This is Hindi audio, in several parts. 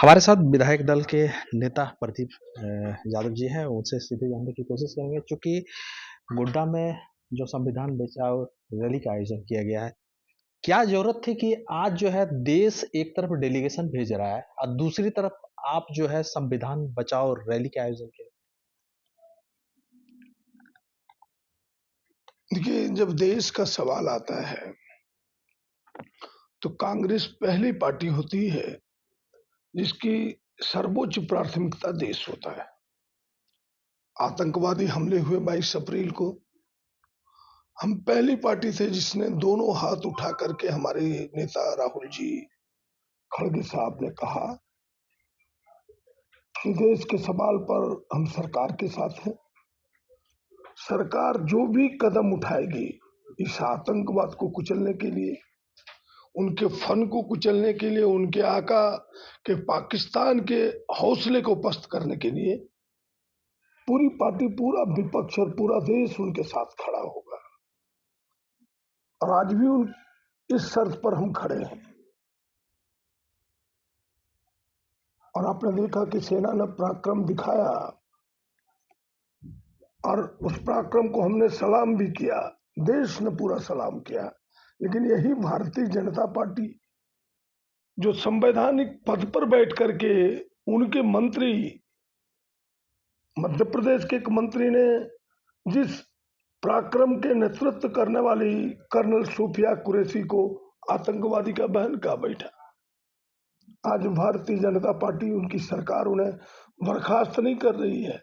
हमारे साथ विधायक दल के नेता प्रदीप यादव जी हैं। उनसे स्थिति जानने की कोशिश करेंगे। चूंकि गोड्डा में जो संविधान बचाओ रैली का आयोजन किया गया है, क्या जरूरत थी कि आज जो है देश एक तरफ डेलीगेशन भेज रहा है और दूसरी तरफ आप जो है संविधान बचाओ रैली का आयोजन किया? देखिए, जब देश का सवाल आता है तो कांग्रेस पहली पार्टी होती है जिसकी सर्वोच्च प्राथमिकता देश होता है। आतंकवादी हमले हुए 22 अप्रैल को हम पहली पार्टी थे जिसने दोनों हाथ उठा करके हमारे नेता राहुल जी खड़गे साहब ने कहा कि देश के सवाल पर हम सरकार के साथ हैं। सरकार जो भी कदम उठाएगी इस आतंकवाद को कुचलने के लिए, उनके फन को कुचलने के लिए, उनके आका के पाकिस्तान के हौसले को पस्त करने के लिए पूरी पार्टी, पूरा विपक्ष और पूरा देश उनके साथ खड़ा होगा। और आज भी इस शर्त पर हम खड़े हैं। और आपने देखा कि सेना ने पराक्रम दिखाया और उस पराक्रम को हमने सलाम भी किया, देश ने पूरा सलाम किया। लेकिन यही भारतीय जनता पार्टी जो संवैधानिक पद पर बैठ करके उनके मंत्री, मध्य प्रदेश के एक मंत्री ने जिस पराक्रम के नेतृत्व करने वाली कर्नल सूफिया कुरैशी को आतंकवादी का बहन कहा बैठा। आज भारतीय जनता पार्टी, उनकी सरकार उन्हें बर्खास्त नहीं कर रही है।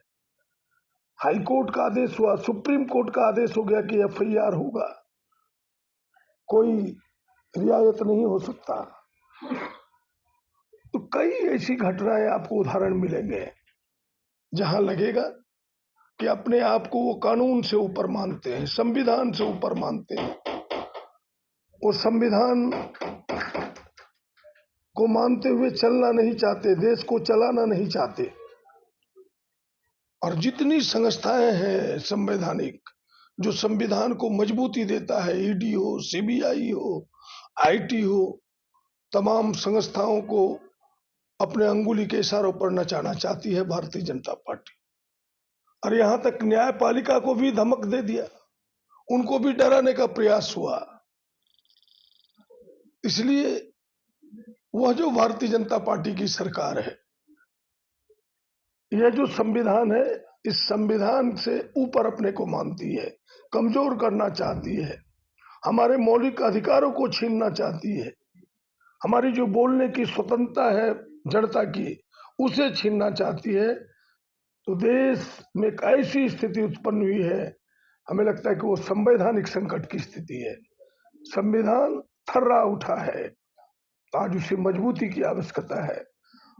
हाई कोर्ट का आदेश हुआ, सुप्रीम कोर्ट का आदेश हो गया कि एफआईआर होगा, कोई रियायत नहीं हो सकता। तो कई ऐसी घटनाएं आपको उदाहरण मिलेंगे जहां लगेगा कि अपने आप को वो कानून से ऊपर मानते हैं, संविधान से ऊपर मानते हैं। वो संविधान को मानते हुए चलना नहीं चाहते, देश को चलाना नहीं चाहते। और जितनी संस्थाएं हैं संवैधानिक जो संविधान को मजबूती देता है, ईडी हो, सीबीआई हो, आईटी हो, तमाम संस्थाओं को अपने अंगुली के इशारों पर नचाना चाहती है भारतीय जनता पार्टी। और यहां तक न्यायपालिका को भी धमक दे दिया, उनको भी डराने का प्रयास हुआ। इसलिए वह जो भारतीय जनता पार्टी की सरकार है, यह जो संविधान है, इस संविधान से ऊपर अपने को मानती है, कमजोर करना चाहती है, हमारे मौलिक अधिकारों को छीनना चाहती है, हमारी जो बोलने की स्वतंत्रता है जनता की, उसे छीनना चाहती है। तो देश में एक ऐसी स्थिति उत्पन्न हुई है, हमें लगता है कि वो संवैधानिक संकट की स्थिति है। संविधान थर्रा उठा है, आज उसे मजबूती की आवश्यकता है।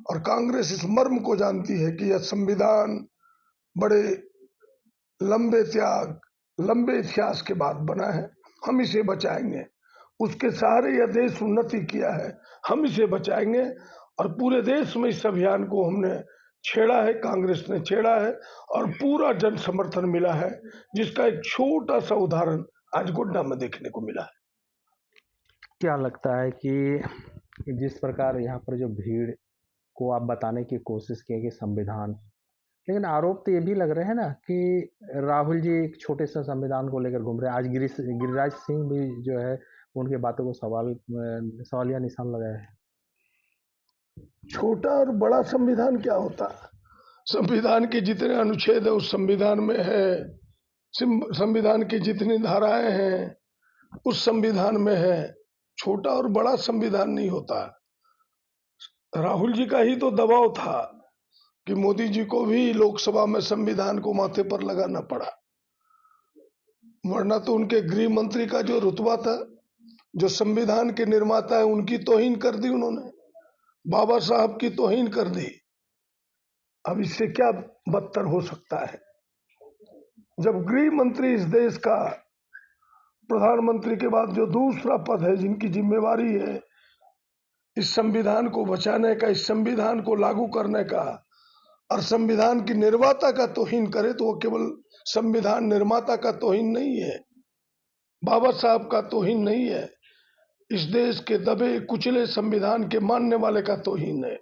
और कांग्रेस इस मर्म को जानती है कि यह संविधान बड़े लंबे त्याग, लंबे इतिहास के बाद बना है, हम इसे बचाएंगे। उसके सहारे यह देश उन्नति किया है, हम इसे बचाएंगे। और पूरे देश में इस अभियान को हमने छेड़ा है, कांग्रेस ने छेड़ा है और पूरा जन समर्थन मिला है, जिसका एक छोटा सा उदाहरण आज गोड्डा में देखने को मिला है। क्या लगता है कि जिस प्रकार यहाँ पर जो भीड़ को आप बताने की कोशिश की कि संविधान, लेकिन आरोप तो ये भी लग रहे हैं ना कि राहुल जी एक छोटे से संविधान को लेकर घूम रहे हैं। आज गिरिराज सिंह भी जो है उनके बातों को सवालिया निशान लगाया है। छोटा और बड़ा संविधान क्या होता है? संविधान के जितने अनुच्छेद है उस संविधान में है, संविधान की जितनी धाराएं हैं उस संविधान में है। छोटा और बड़ा संविधान नहीं होता। राहुल जी का ही तो दबाव था कि मोदी जी को भी लोकसभा में संविधान को माथे पर लगाना पड़ा, वरना तो उनके गृह मंत्री का जो रुतबा था, जो संविधान के निर्माता है, उनकी तौहीन कर दी उन्होंने, बाबा साहब की तौहीन कर दी। अब इससे क्या बदतर हो सकता है? जब गृह मंत्री इस देश का प्रधानमंत्री के बाद जो दूसरा पद है, जिनकी जिम्मेवारी है इस संविधान को बचाने का, इस संविधान को लागू करने का, और संविधान की निर्माता का तौहीन करे, तो वो केवल संविधान निर्माता का तौहीन नहीं है, बाबा साहब का तौहीन नहीं है, इस देश के दबे कुचले संविधान के मानने वाले का तौहीन है।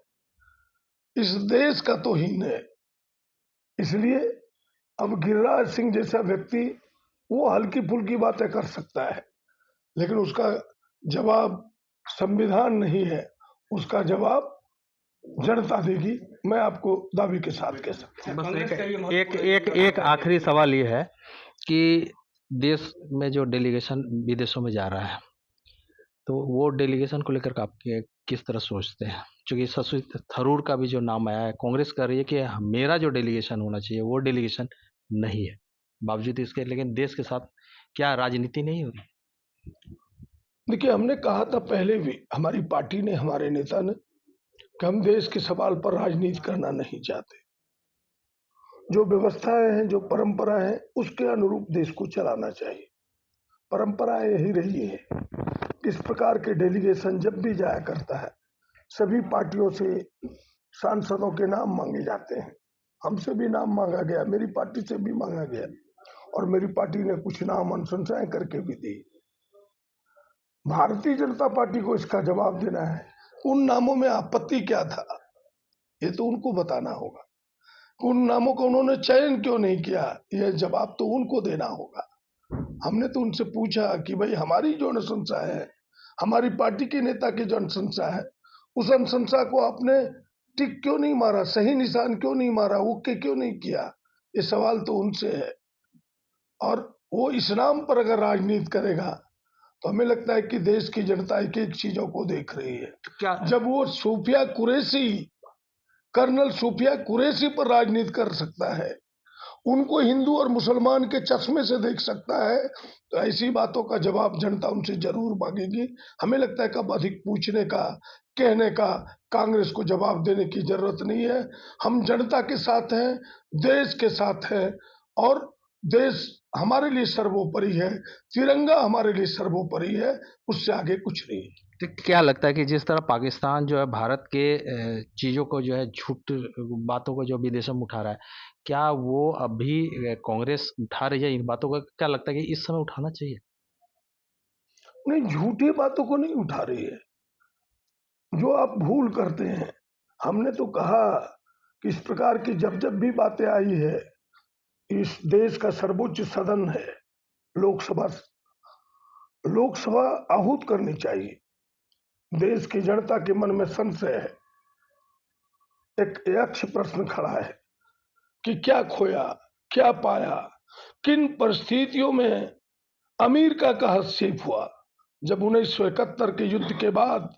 इस देश का तौहीन है। इसलिए अब गिरिराज सिंह जैसा व्यक्ति वो हल्की फुल्की बातें कर सकता है, लेकिन उसका जवाब संविधान नहीं है, उसका जवाब जनता देगी। मैं आपको दावे के साथ कह सकता हूँ। बस एक आखिरी सवाल ये है कि देश में जो डेलीगेशन विदेशों में जा रहा है, तो वो डेलीगेशन को लेकर आप किस तरह सोचते हैं? क्योंकि शशि थरूर का भी जो नाम आया है, कांग्रेस कह रही है कि मेरा जो डेलीगेशन होना चाहिए वो डेलीगेशन नहीं है, बावजूद इसके लेकिन देश के साथ क्या राजनीति नहीं हो रही? देखिए, हमने कहा था पहले भी, हमारी पार्टी ने, हमारे नेता ने, कि हम देश के सवाल पर राजनीति करना नहीं चाहते। जो व्यवस्थाएं हैं, जो परंपरा है, उसके अनुरूप देश को चलाना चाहिए। परंपरा यही रही है, इस प्रकार के डेलीगेशन जब भी जाया करता है, सभी पार्टियों से सांसदों के नाम मांगे जाते हैं। हमसे भी नाम मांगा गया, मेरी पार्टी से भी मांगा गया, और मेरी पार्टी ने कुछ नाम अनुशंसाएं करके भी दी। भारतीय जनता पार्टी को इसका जवाब देना है। उन नामों में आपत्ति क्या था, ये तो उनको बताना होगा। उन नामों का उन्होंने चयन क्यों नहीं किया, यह जवाब तो उनको देना होगा। हमने तो उनसे पूछा कि भाई, हमारी जो अनुशंसा है, हमारी पार्टी के नेता की जो अनुशंसा है, उस अनुशंसा को आपने टिक क्यों नहीं मारा, सही निशान क्यों नहीं मारा, ओके क्यों नहीं किया? ये सवाल तो उनसे है। और वो इस नाम पर अगर राजनीति करेगा तो हमें लगता है कि देश की जनता एक एक चीजों को देख रही है। क्या जब वो सूफिया कुरैशी, कर्नल सूफिया कुरैशी पर राजनीति कर सकता है, उनको हिंदू और मुसलमान के चश्मे से देख सकता है, तो ऐसी बातों का जवाब जनता उनसे जरूर मांगेगी। हमें लगता है कि अब अधिक पूछने का, कहने का कांग्रेस को जवाब देने की जरूरत नहीं है। हम जनता के साथ हैं, देश के साथ हैं, और देश हमारे लिए सर्वोपरि है, तिरंगा हमारे लिए सर्वोपरि है, उससे आगे कुछ नहीं है। तो क्या लगता है कि जिस तरह पाकिस्तान जो है भारत के चीज़ों को जो है, झूठ बातों को जो विदेशों में उठा रहा है, क्या वो अभी कांग्रेस उठा रही है इन बातों का? क्या लगता है कि इस समय उठाना चाहिए? नहीं, झूठी बातों को नहीं उठा रही है। जो आप भूल करते हैं, हमने तो कहा कि इस प्रकार की जब जब भी बातें आई है, इस देश का सर्वोच्च सदन है लोकसभा, लोकसभा आहूत करनी चाहिए। देश की जनता के मन में संशय है, एक यक्ष प्रश्न खड़ा है कि क्या खोया, क्या पाया, किन परिस्थितियों में अमेरिका का हस्तक्षेप हुआ। जब 1971 के युद्ध के बाद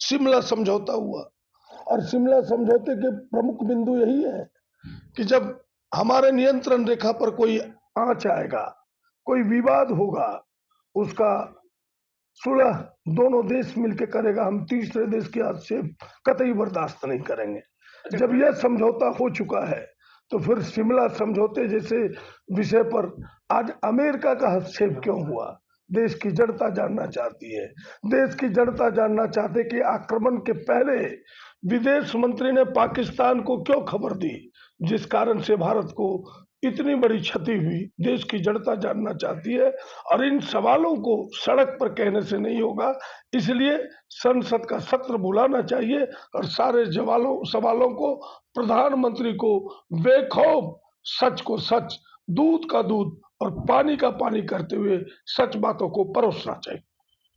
शिमला समझौता हुआ, और शिमला समझौते के प्रमुख बिंदु यही है कि जब हमारे नियंत्रण रेखा पर कोई आंच आएगा, कोई विवाद होगा, उसका सुलह दोनों देश मिलकर करेगा, हम तीसरे देश के हस्तक्षेप कतई बर्दाश्त नहीं करेंगे। जब यह समझौता हो चुका है, तो फिर शिमला समझौते जैसे विषय पर आज अमेरिका का हस्तक्षेप क्यों हुआ, देश की जनता जानना चाहती है। देश की जनता जानना चाहते कि आक्रमण के पहले विदेश मंत्री ने पाकिस्तान को क्यों खबर दी, जिस कारण से भारत को इतनी बड़ी क्षति हुई। देश की जनता जानना चाहती है, और इन सवालों को सड़क पर कहने से नहीं होगा। इसलिए संसद का सत्र बुलाना चाहिए, और सारे सवालों को प्रधानमंत्री को बेखौफ सच को सच, दूध का दूध और पानी का पानी करते हुए सच बातों को परोसना चाहिए।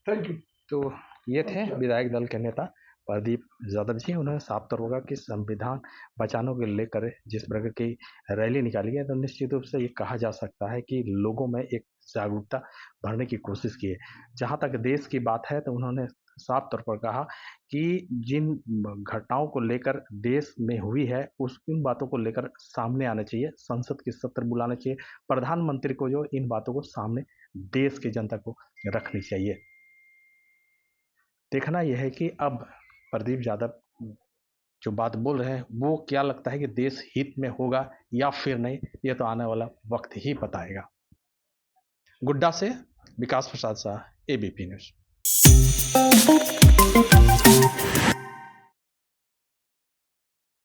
Thank you. तो ये थे विधायक दल के नेता प्रदीप यादव जी। उन्होंने साफ तौर होगा कि संविधान बचाने को लेकर जिस प्रकार की रैली निकाली गई, तो निश्चित रूप से ये कहा जा सकता है कि लोगों में एक जागरूकता भरने की कोशिश की है। जहाँ तक देश की बात है, तो उन्होंने साफ तौर पर कहा कि जिन घटनाओं को लेकर देश में हुई है, उन बातों को लेकर सामने आना चाहिए, संसद के सत्र बुलाना चाहिए, प्रधानमंत्री को जो इन बातों को सामने देश की जनता को रखनी चाहिए। देखना यह है कि अब प्रदीप यादव जो बात बोल रहे हैं, वो क्या लगता है कि देश हित में होगा या फिर नहीं, ये तो आने वाला वक्त ही बताएगा। गुड्डा से विकास प्रसाद शाह, एबीपी न्यूज।